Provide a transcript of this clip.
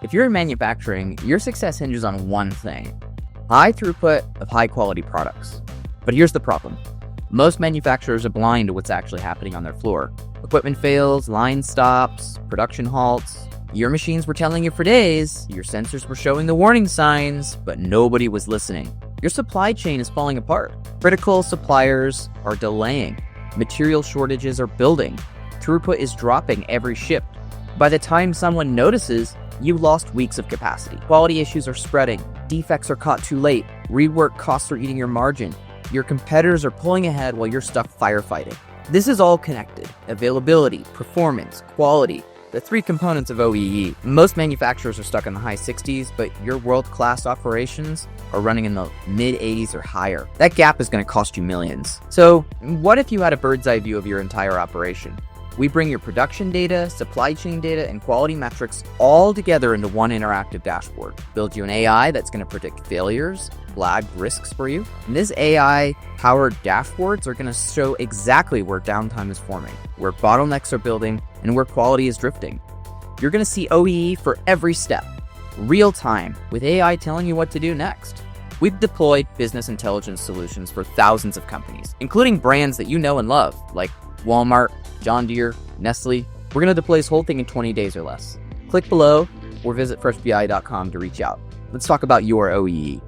If you're in manufacturing, your success hinges on one thing: high throughput of high quality products. But here's the problem. Most manufacturers are blind to what's actually happening on their floor. Equipment fails, line stops, production halts. Your machines were telling you for days, your sensors were showing the warning signs, but nobody was listening. Your supply chain is falling apart. Critical suppliers are delaying. Material shortages are building. Throughput is dropping every shift. By the time someone notices, you've lost weeks of capacity. Quality issues are spreading. Defects are caught too late. Rework costs are eating your margin. Your competitors are pulling ahead while you're stuck firefighting. This is all connected. Availability, performance, quality, the three components of OEE. Most manufacturers are stuck in the high 60s, but your world-class operations are running in the mid-80s or higher. That gap is going to cost you millions. So what if you had a bird's eye view of your entire operation? We bring your production data, supply chain data, and quality metrics all together into one interactive dashboard. Build you an AI that's going to predict failures, flag risks for you. And this AI-powered dashboards are going to show exactly where downtime is forming, where bottlenecks are building, and where quality is drifting. You're going to see OEE for every step, real time, with AI telling you what to do next. We've deployed business intelligence solutions for thousands of companies, including brands that you know and love, like Walmart, John Deere, Nestlé. We're going to deploy this whole thing in 20 days or less. Click below or visit freshbi.com to reach out. Let's talk about your OEE.